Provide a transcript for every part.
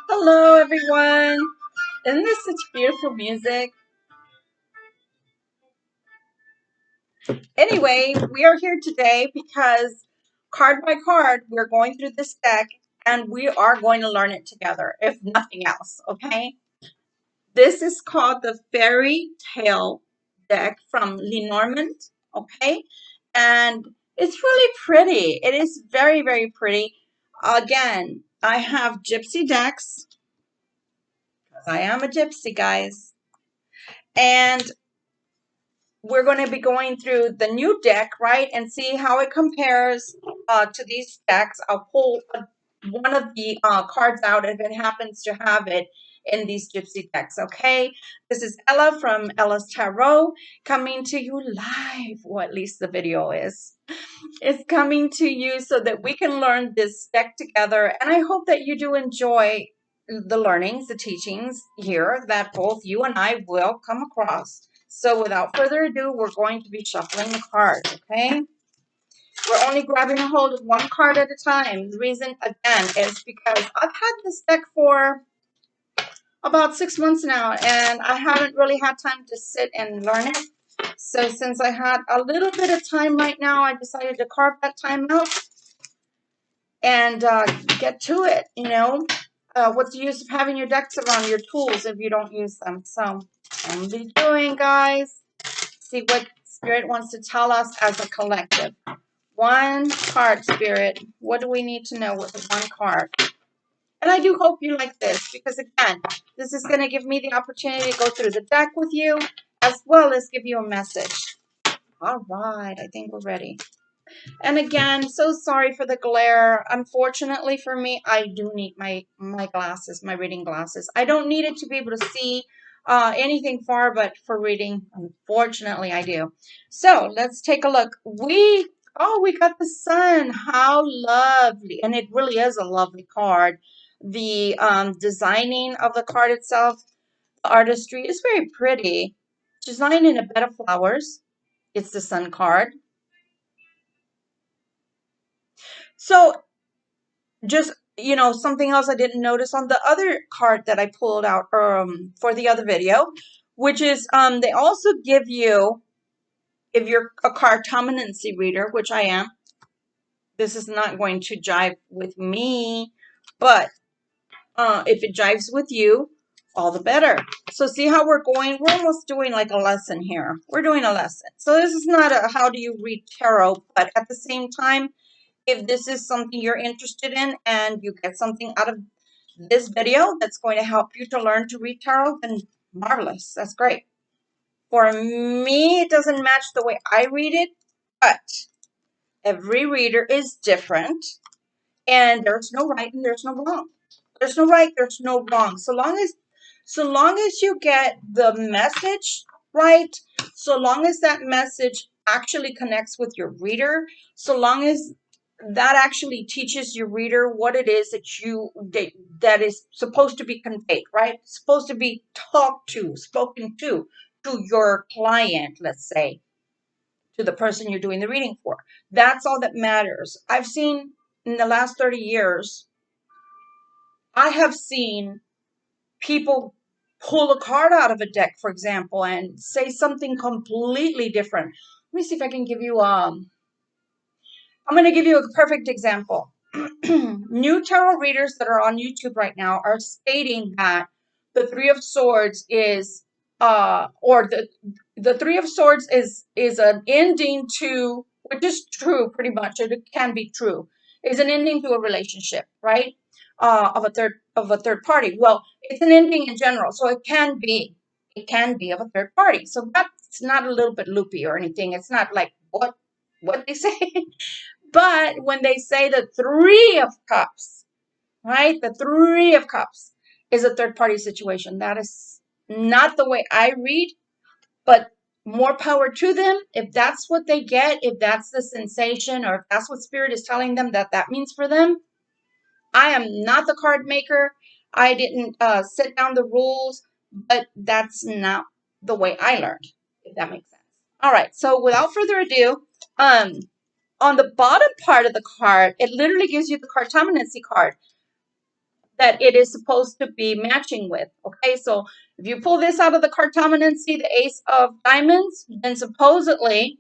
Hello, everyone. Isn't this such beautiful music? Anyway, we are here today because card by card, we're going through this deck and we are going to learn it together, if nothing else, okay? This is called the Fairy Tale deck from Lenormand, okay? And it's really pretty. It is very, very pretty. Again, I have gypsy decks. I am a gypsy, guys. And we're going to be going through the new deck, right, and see how it compares to these decks. I'll pull one of the cards out if it happens to have it in these gypsy decks, okay? This is Ella from Ella's Tarot coming to you live, or at least the video is. It's coming to you so that we can learn this deck together, and I hope that you do enjoy the learnings, the teachings here that both you and I will come across. So without further ado, we're going to be shuffling the cards, okay? We're only grabbing a hold of one card at a time. The reason, again, is because I've had this deck for about 6 months now, and I haven't really had time to sit and learn it. So since I had a little bit of time right now, I decided to carve that time out and get to it, you know. What's the use of having your decks around your tools if you don't use them? So I'm going to be doing, guys. See what Spirit wants to tell us as a collective. One card, Spirit. What do we need to know with the one card? And I do hope you like this because, again, this is going to give me the opportunity to go through the deck with you as well as give you a message. All right, I think we're ready. And again, so sorry for the glare. Unfortunately for me, I do need my glasses, my reading glasses. I don't need it to be able to see anything far, but for reading, unfortunately, I do. So let's take a look. We got the sun. How lovely. And it really is a lovely card. The designing of the card itself, the artistry is very pretty. Designed in a bed of flowers. It's the sun card. So just, something else I didn't notice on the other card that I pulled out for the other video, which is they also give you, if you're a cartomancy reader, which I am, this is not going to jive with me, but if it jives with you, all the better. So see how we're going? We're almost doing like a lesson here. We're doing a lesson. So this is not a how do you read tarot, but at the same time, if this is something you're interested in and you get something out of this video that's going to help you to learn to read tarot, then marvelous. That's great. For me, it doesn't match the way I read it, but every reader is different, and there's no right and there's no wrong. There's no right, there's no wrong. So long as you get the message right, so long as that message actually connects with your reader, so long as that actually teaches your reader what it is that is supposed to be conveyed, right? Supposed to be talked to, spoken to your client, let's say, to the person you're doing the reading for. That's all that matters. I've seen in the last 30 years, I have seen people pull a card out of a deck, for example, and say something completely different. Let me see if I can give you I'm going to give you a perfect example. New tarot readers that are on YouTube right now are stating that the Three of Swords is or the Three of Swords is an ending to, which is true pretty much, it can be true, is an ending to a relationship, right? Of a third party. Well, it's an ending in general, so it can be of a third party. So that's not a little bit loopy or anything. It's not like what they say. But when they say the Three of Cups, right? The Three of Cups is a third party situation. That is not the way I read, but more power to them. If that's what they get, if that's the sensation, or if that's what Spirit is telling them that means for them, I am not the card maker. I didn't set down the rules, but that's not the way I learned, if that makes sense. All right. So without further ado, um, on the bottom part of the card, it literally gives you the cartomancy card. that it is supposed to be matching with. Okay, so if you pull this out of the cartomancy, the Ace of Diamonds, then supposedly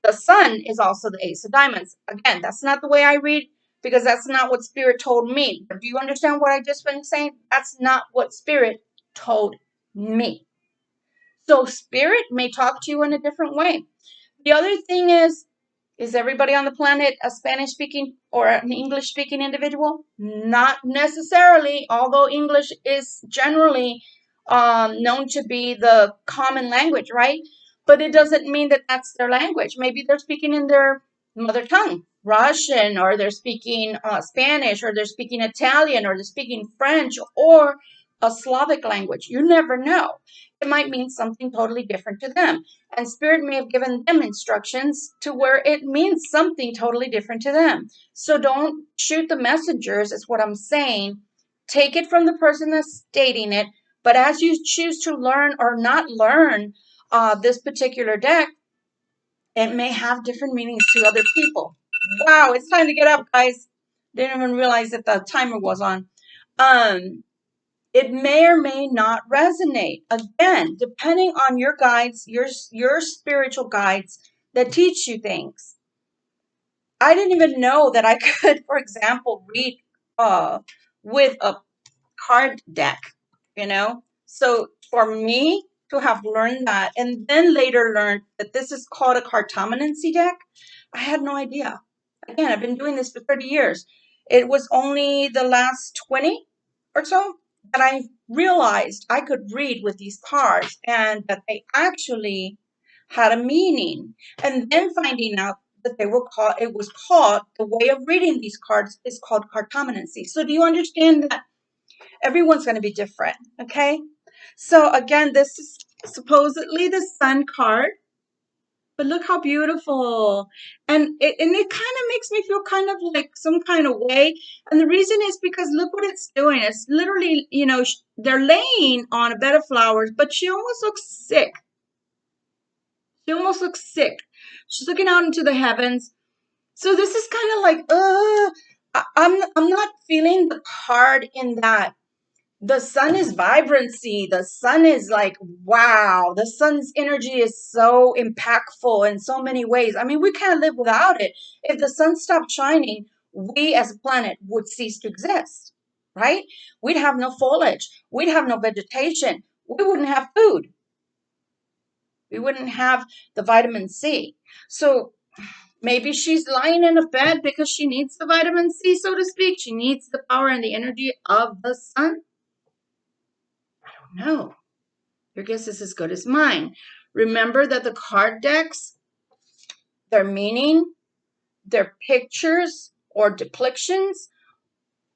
the Sun is also the Ace of Diamonds. Again, that's not the way I read because that's not what Spirit told me. But do you understand what I just been saying? That's not what Spirit told me. So Spirit may talk to you in a different way. The other thing is everybody on the planet a Spanish speaking or an English speaking individual? Not necessarily, although English is generally known to be the common language, right? But it doesn't mean that that's their language. Maybe they're speaking in their mother tongue, Russian, or they're speaking Spanish, or they're speaking Italian, or they're speaking French, or a Slavic language. You never know. It might mean something totally different to them. And Spirit may have given them instructions to where it means something totally different to them. So don't shoot the messengers, is what I'm saying. Take it from the person that's stating it. But as you choose to learn or not learn this particular deck, it may have different meanings to other people. Wow, it's time to get up, guys. Didn't even realize that the timer was on. It may or may not resonate. Again, depending on your guides, your spiritual guides that teach you things. I didn't even know that I could, for example, read with a card deck, you know? So for me to have learned that and then later learned that this is called a cartomancy deck, I had no idea. Again, I've been doing this for 30 years. It was only the last 20 or so that I realized I could read with these cards and that they actually had a meaning. And then finding out that they were called, it was called, the way of reading these cards is called cartomancy. So do you understand that everyone's going to be different? Okay. So again, this is supposedly the Sun card. But look how beautiful. And it kind of makes me feel kind of like some kind of way. And the reason is because look what it's doing. It's literally, they're laying on a bed of flowers, but she almost looks sick. She almost looks sick. She's looking out into the heavens. So this is kind of like, I'm not feeling the card in that. The Sun is vibrancy. The Sun is like, wow. The Sun's energy is so impactful in so many ways. I mean, we can't live without it. If the Sun stopped shining, we as a planet would cease to exist, right? We'd have no foliage. We'd have no vegetation. We wouldn't have food. We wouldn't have the vitamin C. So maybe she's lying in a bed because she needs the vitamin C, so to speak. She needs the power and the energy of the Sun. I don't know. Your guess is as good as mine. Remember that the card decks, their meaning, their pictures or depictions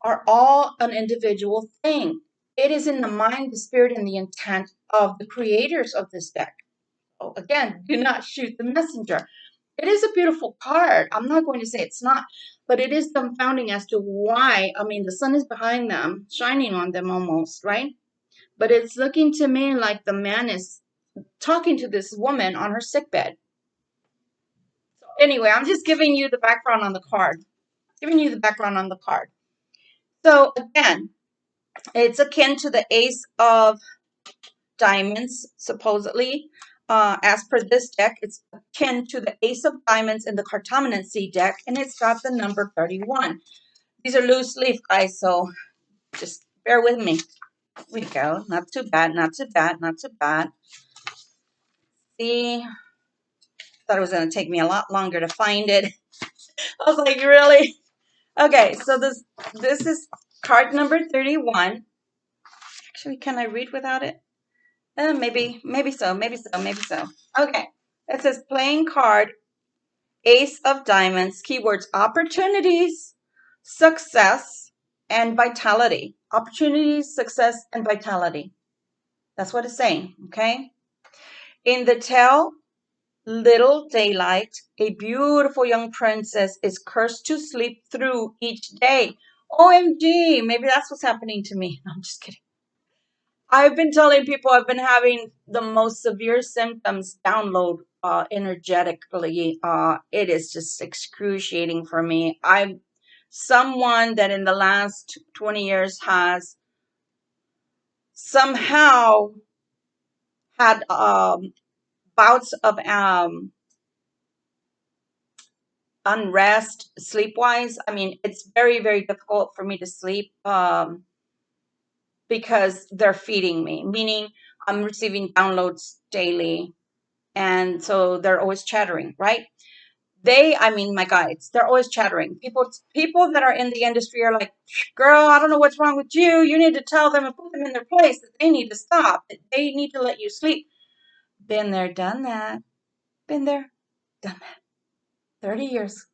are all an individual thing. It is in the mind, the spirit, and the intent of the creators of this deck. So again, do not shoot the messenger. It is a beautiful card. I'm not going to say it's not, but it is dumbfounding as to why. I mean, the Sun is behind them, shining on them almost, right? But it's looking to me like the man is talking to this woman on her sickbed. So anyway, I'm just giving you the background on the card. Giving you the background on the card. So again, it's akin to the Ace of Diamonds, supposedly. As per this deck, it's akin to the Ace of Diamonds in the Cartomancy deck, and it's got the number 31. These are loose leaf, guys, so just bear with me. Here we go. Not too bad, not too bad, not too bad. See, thought it was going to take me a lot longer to find it. I was like, really? Okay, so this is card number 31. Actually, can I read without it? Maybe so, maybe so, maybe so. Okay, it says playing card, Ace of Diamonds, keywords opportunities, success, and vitality. Opportunities, success, and vitality. That's what it's saying, okay? In the tale, Little Daylight, a beautiful young princess is cursed to sleep through each day. OMG, maybe that's what's happening to me. No, I'm just kidding. I've been telling people I've been having the most severe symptoms download energetically. It is just excruciating for me. someone that in the last 20 years has somehow had bouts of unrest sleep wise. I mean, it's very, very difficult for me to sleep because they're feeding me, meaning I'm receiving downloads daily. And so they're always chattering, right? I mean, my guides, they're always chattering. People that are in the industry are like, girl, I don't know what's wrong with you. You need to tell them and put them in their place that they need to stop, that they need to let you sleep. Been there, done that. Been there, done that. 30 years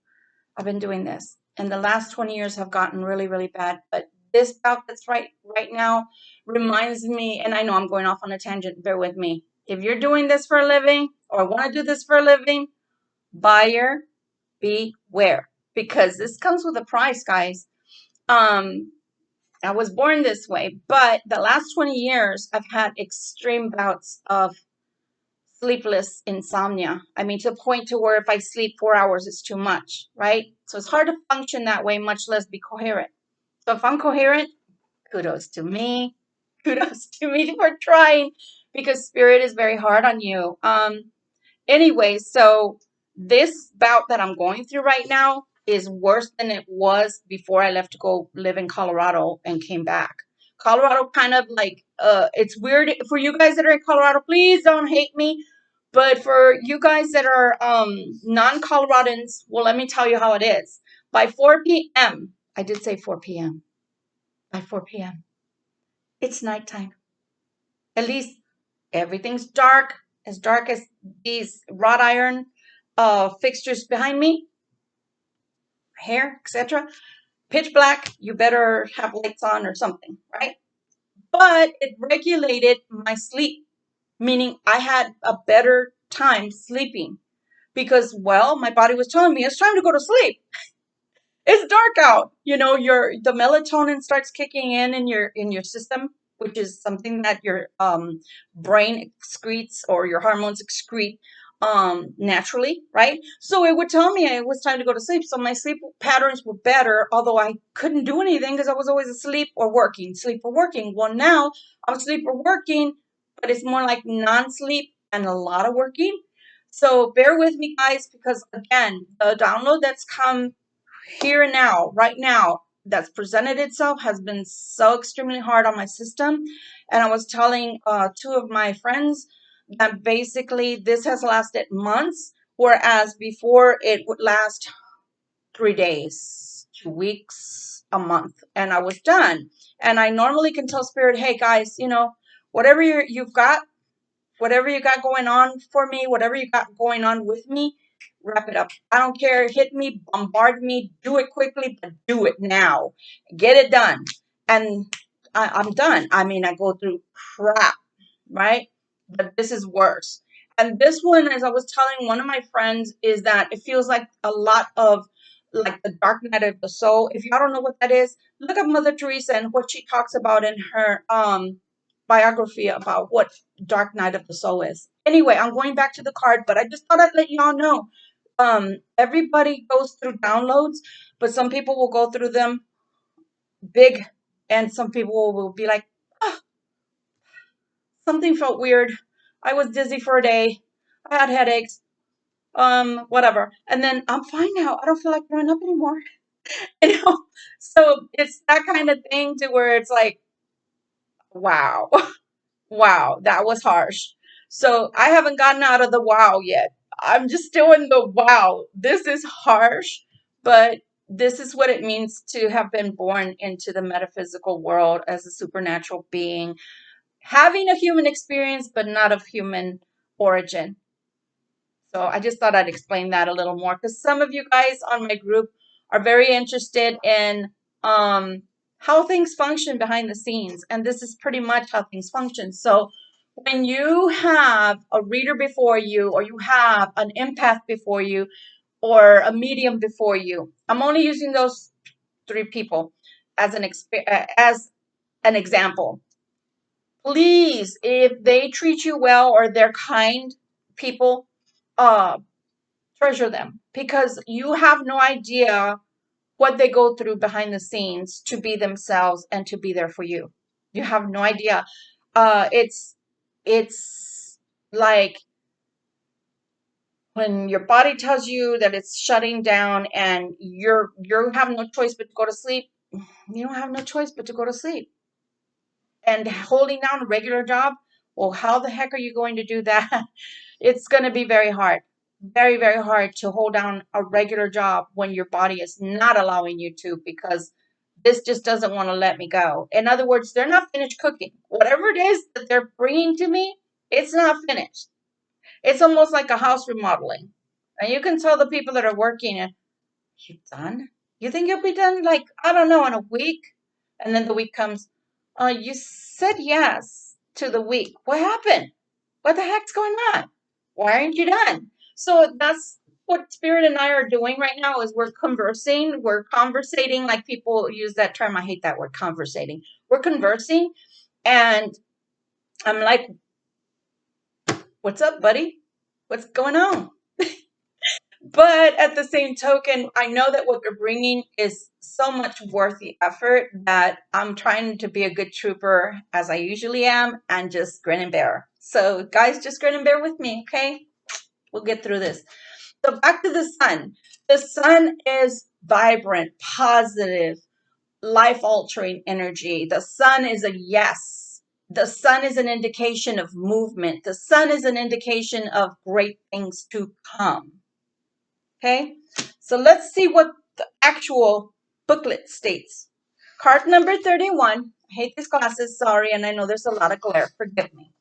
I've been doing this. And the last 20 years have gotten really, really bad. But this bout that's right now reminds me, and I know I'm going off on a tangent, bear with me. If you're doing this for a living or want to do this for a living, buyer beware, because this comes with a price, guys. I was born this way, but the last 20 years I've had extreme bouts of sleepless insomnia. I mean, to the point to where if I sleep 4 hours, it's too much, right? So it's hard to function that way, much less be coherent. So if I'm coherent, kudos to me. Kudos to me for trying, because spirit is very hard on you. Anyway, so this bout that I'm going through right now is worse than it was before I left to go live in Colorado and came back. Colorado kind of like it's weird for you guys that are in Colorado, please don't hate me. But for you guys that are non-Coloradans, well, let me tell you how it is. By 4 p.m., I did say 4 p.m. By 4 p.m., it's nighttime. At least everything's dark as these wrought iron fixtures behind me, hair, etc. Pitch black, you better have lights on or something, right? But it regulated my sleep, meaning I had a better time sleeping because, well, my body was telling me it's time to go to sleep. It's dark out. You know, the melatonin starts kicking in your system, which is something that your brain excretes or your hormones excrete naturally, right? So it would tell me it was time to go to sleep. So my sleep patterns were better, although I couldn't do anything because I was always asleep or working, sleep or working. Well, now I'm asleep or working, but it's more like non-sleep and a lot of working. So bear with me, guys, because again, the download that's come here and now, right now, that's presented itself has been so extremely hard on my system. And I was telling two of my friends that basically this has lasted months, whereas before it would last 3 days, 2 weeks, a month, and I was done. And I normally can tell spirit, hey guys, you know, whatever you've got, whatever you got going on for me, whatever you got going on with me, wrap it up. I don't care. Hit me, bombard me, do it quickly, but do it now. Get it done. And I'm done. I mean, I go through crap, right? But this is worse. And this one, as I was telling one of my friends, is that it feels like a lot of like the dark night of the soul. If y'all don't know what that is, look up Mother Teresa and what she talks about in her biography about what dark night of the soul is. Anyway, I'm going back to the card, but I just thought I'd let y'all know. Everybody goes through downloads, but some people will go through them big, and some people will be like, oh, something felt weird. I was dizzy for a day. I had headaches. Whatever. And then I'm fine now. I don't feel like throwing up anymore. You know? So it's that kind of thing to where it's like, wow. Wow, that was harsh. So I haven't gotten out of the wow yet. I'm just still in the wow. This is harsh, but this is what it means to have been born into the metaphysical world as a supernatural being, having a human experience, but not of human origin. So I just thought I'd explain that a little more because some of you guys on my group are very interested in how things function behind the scenes. And this is pretty much how things function. So when you have a reader before you, or you have an empath before you, or a medium before you, I'm only using those three people as as an example. Please, if they treat you well or they're kind people, uh, treasure them, because you have no idea what they go through behind the scenes to be themselves and to be there for you. You have no idea. It's like when your body tells you that it's shutting down and you have no choice but to go to sleep. You don't have no choice but to go to sleep. And holding down a regular job, well, how the heck are you going to do that? It's going to be very hard. Very, very hard to hold down a regular job when your body is not allowing you to, because this just doesn't want to let me go. In other words, they're not finished cooking. Whatever it is that they're bringing to me, it's not finished. It's almost like a house remodeling. And you can tell the people that are working, you done? You think you'll be done, like, I don't know, in a week? And then the week comes, you said yes to the week. What happened? What the heck's going on? Why aren't you done? So that's what Spirit and I are doing right now, is we're conversing. We're conversating, like people use that term. I hate that word, conversating. We're conversing. And I'm like, what's up, buddy? What's going on? But at the same token, I know that what they're bringing is so much worth the effort that I'm trying to be a good trooper, as I usually am, and just grin and bear. So, guys, just grin and bear with me, okay? We'll get through this. So, back to the sun. The sun is vibrant, positive, life altering energy. The sun is a yes. The sun is an indication of movement. The sun is an indication of great things to come. Okay, so let's see what the actual booklet states. Card number 31. I hate these glasses, sorry, and I know there's a lot of glare, forgive me.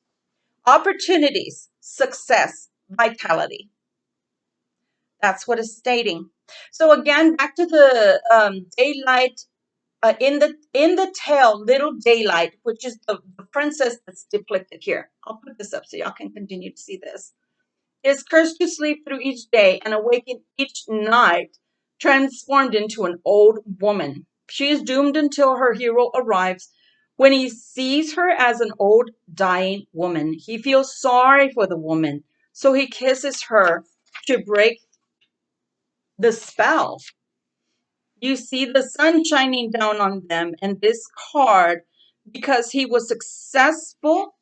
Opportunities, success, vitality. That's what it's stating. So again, back to the daylight, in the tail, little daylight, which is the princess that's depicted here. I'll put this up so y'all can continue to see this. Is cursed to sleep through each day and awaken each night, transformed into an old woman. She is doomed until her hero arrives. When he sees her as an old, dying woman, he feels sorry for the woman, so he kisses her to break the spell. You see the sun shining down on them and this card, because he was successful.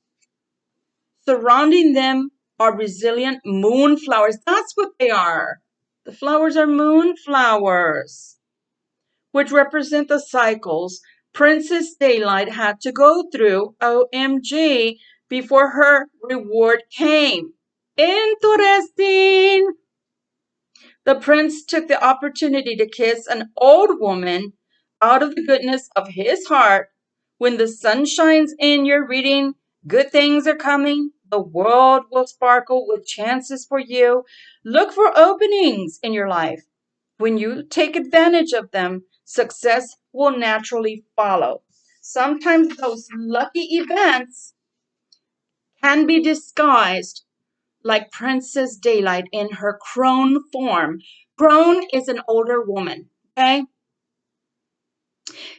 Surrounding them are resilient moonflowers. That's what they are. The flowers are moonflowers, which represent the cycles Princess Daylight had to go through, OMG, before her reward came. Interesting. The prince took the opportunity to kiss an old woman out of the goodness of his heart. When the sun shines in your reading, good things are coming. The world will sparkle with chances for you. Look for openings in your life. When you take advantage of them, success will naturally follow. Sometimes those lucky events can be disguised like Princess Daylight in her crone form. Crone is an older woman, okay?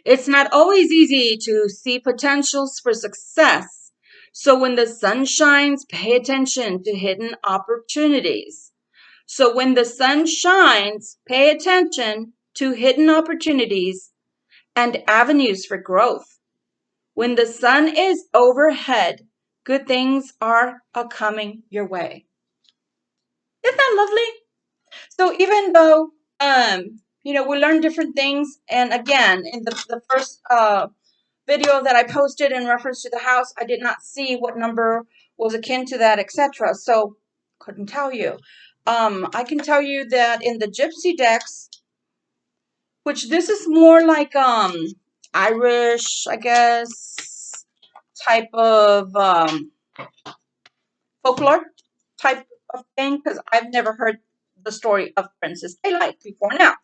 It's not always easy to see potentials for success. So when the sun shines, pay attention to hidden opportunities. So when the sun shines, pay attention to hidden opportunities and avenues for growth. When the sun is overhead, good things are coming your way. Isn't that lovely? So even though we learn different things, and again, in the first video that I posted in reference to the house, I did not see what number was akin to that, etc. So couldn't tell you. I can tell you that in the Gypsy decks, which this is more like Irish, I guess, type of folklore type of thing, because I've never heard the story of Princess Daylight before now.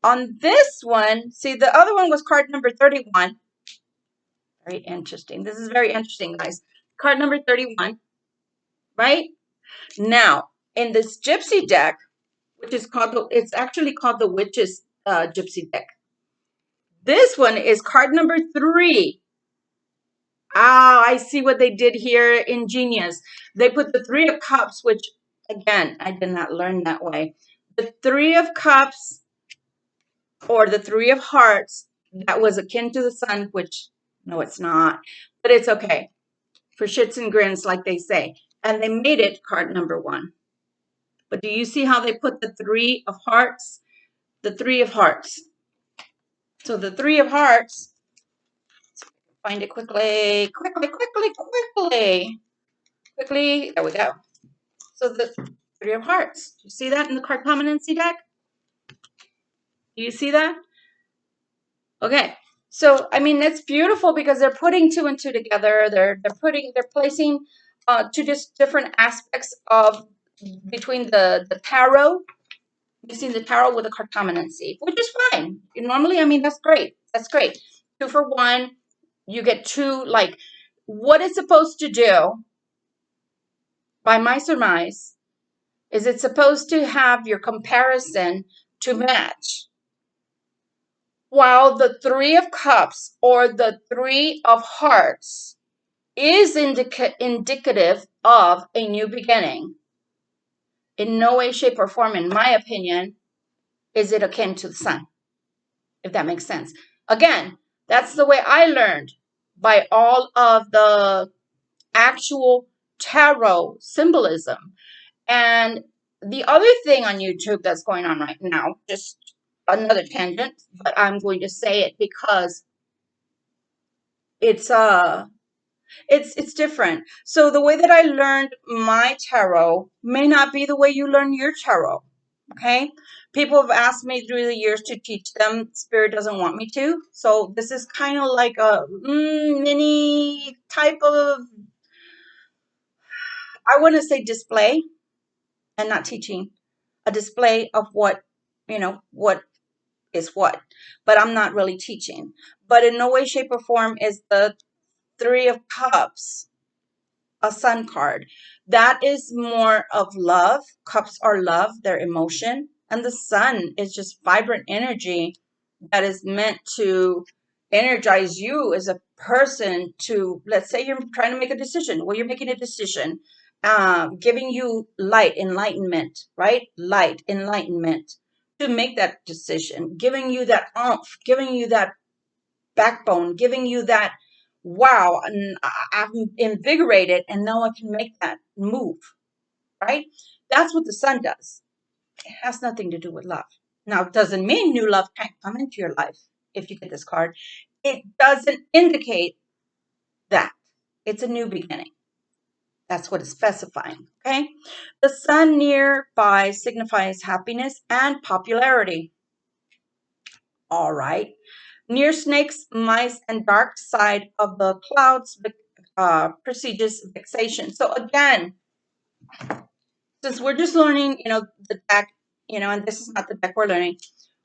On this one, see, the other one was card number 31. Very interesting. This is very interesting, guys. Card number 31, right? Now, in this Gypsy deck, which is it's actually called the Witch's Gypsy deck. This one is card number 3. Ah, I see what they did here. Ingenious. They put the 3 of Cups, which, again, I did not learn that way. The 3 of Cups or the Three of Hearts that was akin to the Sun, which no, it's not, but it's okay for shits and grins, like they say. And they made it card number 1. But do you see how they put the Three of Hearts? The Three of Hearts. So the Three of Hearts, find it quickly, quickly. There we go. So the Three of Hearts. Do you see that in the card combinancy deck? Do you see that? Okay. So I mean, it's beautiful because they're putting 2 and 2 together. They're placing two just different aspects of between the tarot, mixing the tarot with the card combinancy, which is fine. Normally, I mean, that's great. That's great. 2 for 1. You get 2. Like, what it's supposed to do, by my surmise, is it's supposed to have your comparison to match. While the Three of Cups or the Three of Hearts is indicative of a new beginning, in no way, shape, or form, in my opinion, is it akin to the Sun, if that makes sense. Again, that's the way I learned, by all of the actual tarot symbolism. And the other thing on YouTube that's going on right now, just another tangent, but I'm going to say it because it's different. So the way that I learned my tarot may not be the way you learn your tarot. Okay? People have asked me through the years to teach them. Spirit doesn't want me to. So this is kind of like a mini type of, I want to say, display and not teaching. A display of what, what is what. But I'm not really teaching. But in no way, shape, or form is the Three of Cups a Sun card. That is more of love. Cups are love, they're emotion. And the Sun is just vibrant energy that is meant to energize you as a person to, let's say you're trying to make a decision. Well, you're making a decision, giving you light, enlightenment, right? Light, enlightenment to make that decision, giving you that oomph, giving you that backbone, giving you that wow, and I'm invigorated and now I can make that move, right? That's what the Sun does. It has nothing to do with love. Now, it doesn't mean new love can't come into your life if you get this card. It doesn't indicate that. It's a new beginning. That's what it's specifying, okay? The Sun nearby signifies happiness and popularity. All right. Near snakes, mice, and dark side of the clouds, prestigious vexation. So again, since we're just learning, the deck, and this is not the deck we're learning,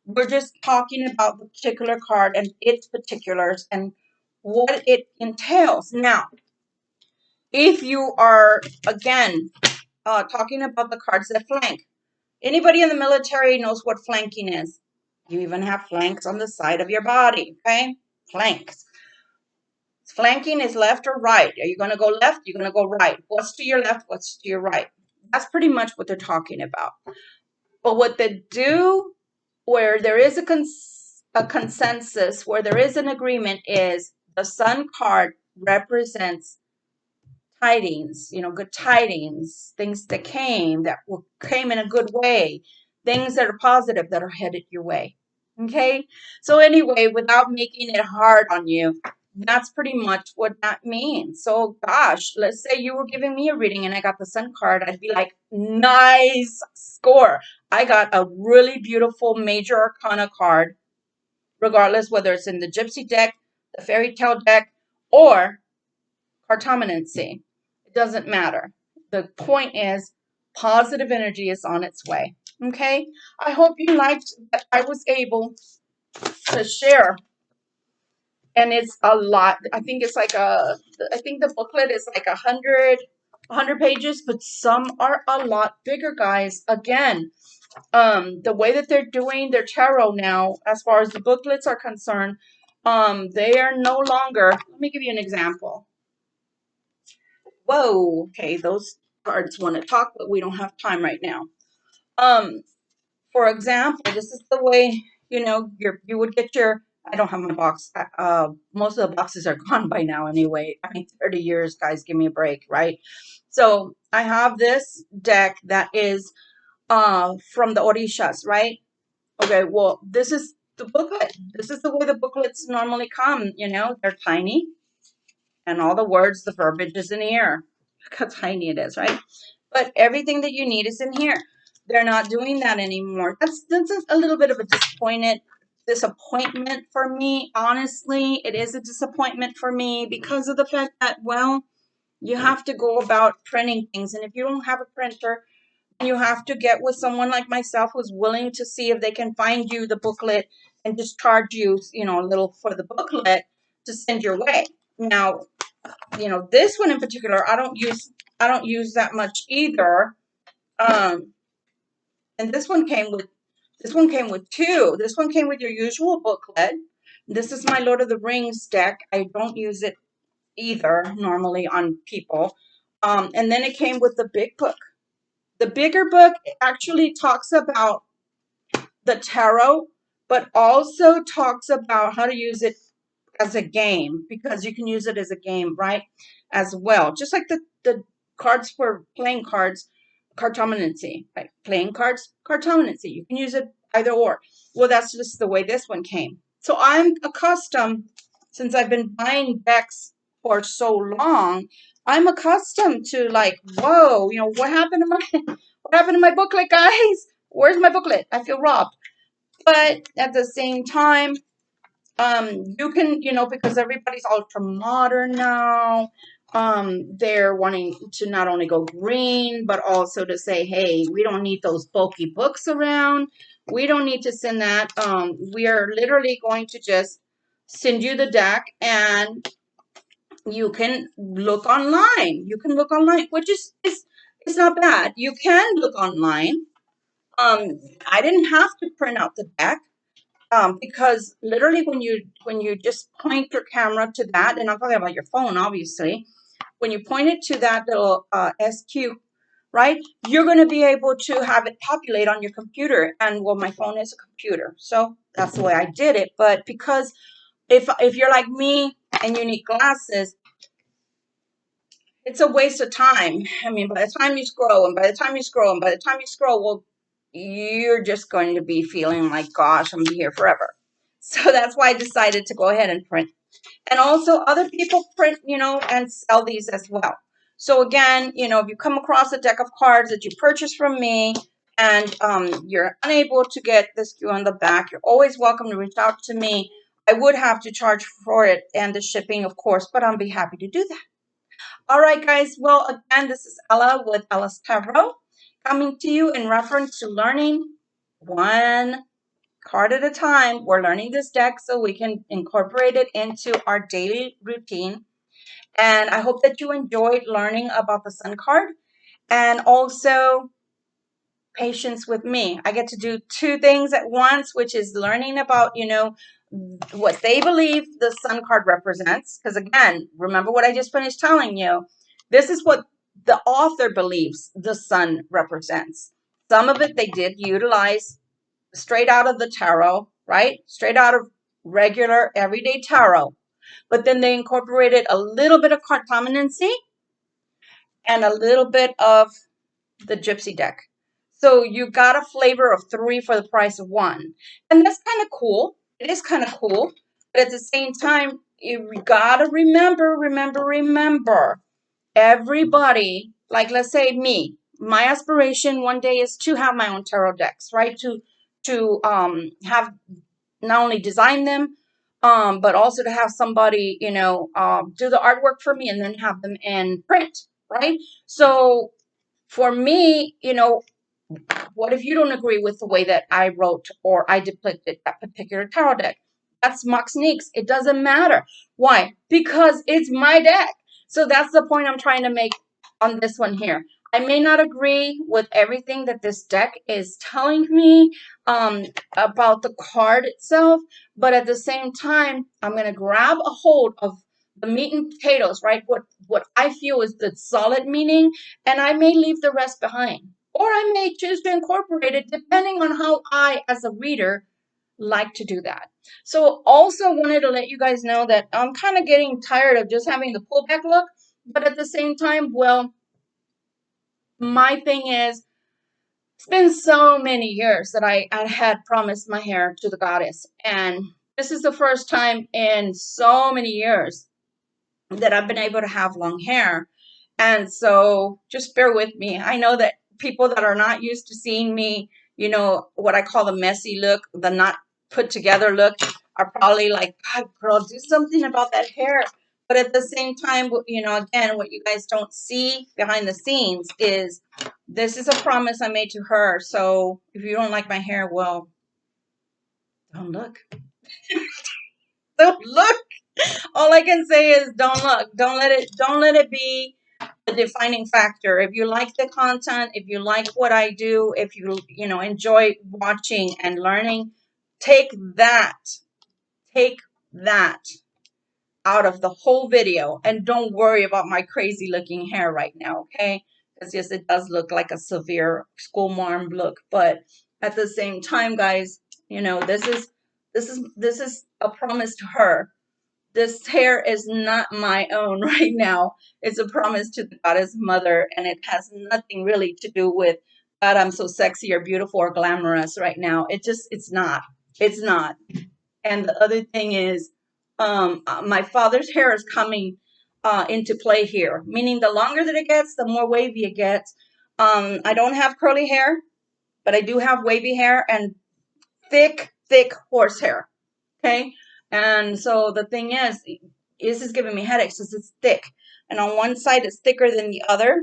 we're just talking about the particular card and its particulars and what it entails. Now, if you are, again, talking about the cards that flank, anybody in the military knows what flanking is. You even have flanks on the side of your body, okay? Flanks. Flanking is left or right. Are you going to go left? You're going to go right. What's to your left? What's to your right? That's pretty much what they're talking about. But what they do, where there is a consensus, where there is an agreement, is the Sun card represents tidings, good tidings, things that came in a good way, things that are positive that are headed your way. Okay? So anyway, without making it hard on you, that's pretty much what that means. So gosh, let's say you were giving me a reading and I got the Sun card, I'd be like, nice score. I got a really beautiful major arcana card, regardless whether it's in the Gypsy deck, the Fairy Tale deck, or Cartomancy. It doesn't matter. The point is, positive energy is on its way. Okay? I hope you liked that I was able to share. And it's a lot. I think it's like I think the booklet is like 100 pages, but some are a lot bigger, guys. Again, the way that they're doing their tarot now, as far as the booklets are concerned, they are no longer, let me give you an example. Whoa, okay, those cards want to talk, but we don't have time right now. For example, this is the way You would get your, I don't have my box. Most of the boxes are gone by now anyway. I mean, 30 years, guys, give me a break, right? So I have this deck that is from the Orishas, right? Okay, well, this is the booklet. This is the way the booklets normally come, they're tiny and all the words, the verbiage is in here. Look how tiny it is, right? But everything that you need is in here. They're not doing that anymore. That's a little bit of a disappointment for me. Honestly, it is a disappointment for me because of the fact that, well, you have to go about printing things. And if you don't have a printer, you have to get with someone like myself who's willing to see if they can find you the booklet and just charge you, a little for the booklet to send your way. Now, this one in particular, I don't use that much either. Um, and this one came with two. This one came with your usual booklet. This is my Lord of the Rings deck. I don't use it either normally on people. And then it came with the big book. The bigger book actually talks about the tarot, but also talks about how to use it as a game, because you can use it as a game, right? As well. Just like the cards for playing cards, cartomancy, right? Playing cards, cartomancy. You can use it either or. Well, that's just the way this one came. So I'm accustomed, since I've been buying decks for so long, I'm accustomed to like, whoa, what happened to my booklet, guys? Where's my booklet? I feel robbed. But at the same time, you can, because everybody's ultra modern now, they're wanting to not only go green, but also to say, hey, we don't need those bulky books around. We don't need to send that. We are literally going to just send you the deck, and you can look online. You can look online, which is not bad. You can look online. I didn't have to print out the deck. Because literally when you just point your camera to that, and I'm talking about your phone, obviously, when you point it to that little SQ, right, you're going to be able to have it populate on your computer. And well, my phone is a computer, so that's the way I did it. But because if you're like me and you need glasses, it's a waste of time. I mean, by the time you scroll and by the time you scroll and by the time you scroll, well, you're just going to be feeling like, gosh, I'm gonna be here forever. So that's why I decided to go ahead and print. And also other people print, and sell these as well. So again, if you come across a deck of cards that you purchase from me and you're unable to get the SKU on the back, you're always welcome to reach out to me. I would have to charge for it and the shipping, of course, but I'll be happy to do that. All right, guys. Well, again, this is Ella with Ella's Tarot, coming to you in reference to learning one card at a time. We're learning this deck so we can incorporate it into our daily routine. And I hope that you enjoyed learning about the Sun card and also patience with me. I get to do two things at once, which is learning about, what they believe the Sun card represents. Because again, remember what I just finished telling you. This is what the author believes the Sun represents. Some of it they did utilize straight out of the tarot, right? Straight out of regular everyday tarot. But then they incorporated a little bit of cartomancy and a little bit of the gypsy deck. So you got a flavor of three for the price of one. And that's kind of cool. It is kind of cool. But at the same time, you gotta remember, everybody, like let's say me, my aspiration one day is to have my own tarot decks, right? To have not only design them, but also to have somebody, do the artwork for me and then have them in print, right? So for me, what if you don't agree with the way that I wrote or I depicted that particular tarot deck? That's Moxnique's. It doesn't matter. Why? Because it's my deck. So that's the point I'm trying to make on this one here. I may not agree with everything that this deck is telling me about the card itself, but at the same time, I'm going to grab a hold of the meat and potatoes, right? What I feel is the solid meaning, and I may leave the rest behind. Or I may choose to incorporate it depending on how I, as a reader, like to do that. So also wanted to let you guys know that I'm kind of getting tired of just having the pullback look, but at the same time, well, my thing is, it's been so many years that I had promised my hair to the goddess, and this is the first time in so many years that I've been able to have long hair. And so just bear with me. I know that people that are not used to seeing me, what I call the messy look, the not put together look, are probably like, God, girl, do something about that hair. But at the same time, again, what you guys don't see behind the scenes is this is a promise I made to her. So if you don't like my hair, well, don't look. Don't look. All I can say is don't look. Don't let it be a defining factor. If you like the content, if you like what I do, if you enjoy watching and learning, take that. Take that out of the whole video and don't worry about my crazy looking hair right now, okay? Because yes, it does look like a severe school marm look, but at the same time, guys, this is a promise to her. This hair is not my own right now. It's a promise to the goddess mother, and it has nothing really to do with God, I'm so sexy or beautiful or glamorous right now. It's not. It's not. And the other thing is, my father's hair is coming into play here, meaning the longer that it gets, the more wavy it gets. I don't have curly hair, but I do have wavy hair and thick, thick horsehair. Okay. And so the thing is, this is giving me headaches because it's thick. And on one side, it's thicker than the other.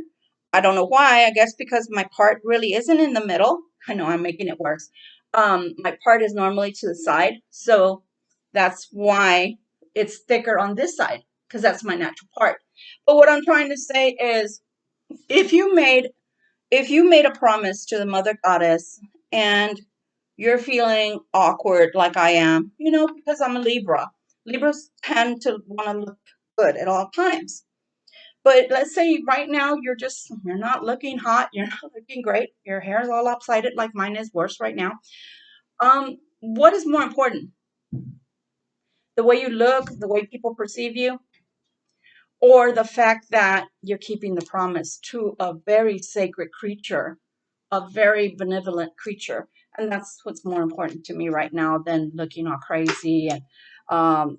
I don't know why. I guess because my part really isn't in the middle. I know I'm making it worse. My part is normally to the side. So that's why it's thicker on this side because that's my natural part. But what I'm trying to say is if you made a promise to the mother goddess and you're feeling awkward like I am, because I'm a Libra. Libras tend to want to look good at all times. But let's say right now you're not looking hot, you're not looking great, your hair is all lopsided like mine is, worse right now. What is more important? The way you look, the way people perceive you, or the fact that you're keeping the promise to a very sacred creature, a very benevolent creature. And that's what's more important to me right now than looking all crazy and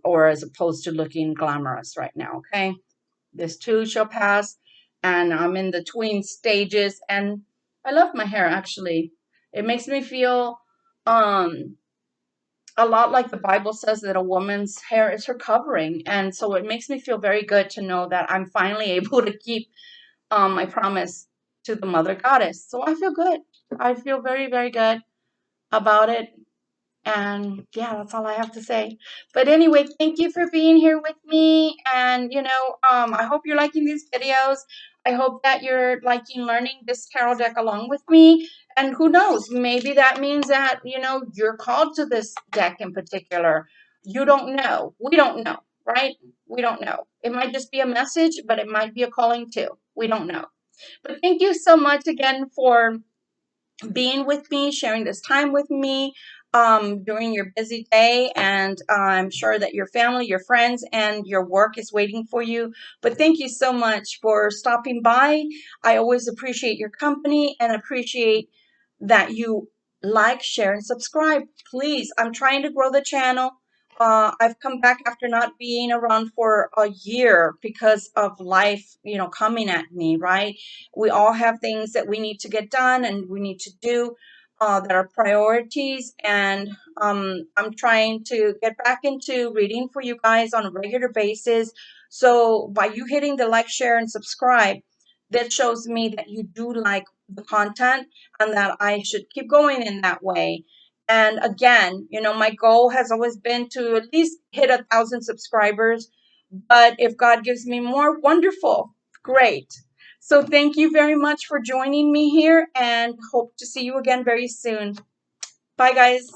or as opposed to looking glamorous right now. Okay. This too shall pass. And I'm in the tween stages and I love my hair actually. It makes me feel um a lot like the Bible says that a woman's hair is her covering. And so it makes me feel very good to know that I'm finally able to keep my promise to the mother goddess. So I feel good. I feel very, very good about it. And yeah, that's all I have to say. But anyway, thank you for being here with me. And I hope you're liking these videos. I hope that you're liking learning this tarot deck along with me. And who knows, maybe that means that, you're called to this deck in particular. You don't know. We don't know, right? We don't know. It might just be a message, but it might be a calling too. We don't know. But thank you so much again for being with me, sharing this time with me during your busy day. And I'm sure that your family, your friends, and your work is waiting for you. But thank you so much for stopping by. I always appreciate your company and appreciate that you like, share, and subscribe. Please, I'm trying to grow the channel. I've come back after not being around for a year because of life, coming at me, right? We all have things that we need to get done and we need to do that are priorities. And I'm trying to get back into reading for you guys on a regular basis. So by you hitting the like, share, and subscribe, that shows me that you do like the content and that I should keep going in that way. And again, my goal has always been to at least hit 1,000 subscribers. But if God gives me more, wonderful, great. So thank you very much for joining me here and hope to see you again very soon. Bye, guys.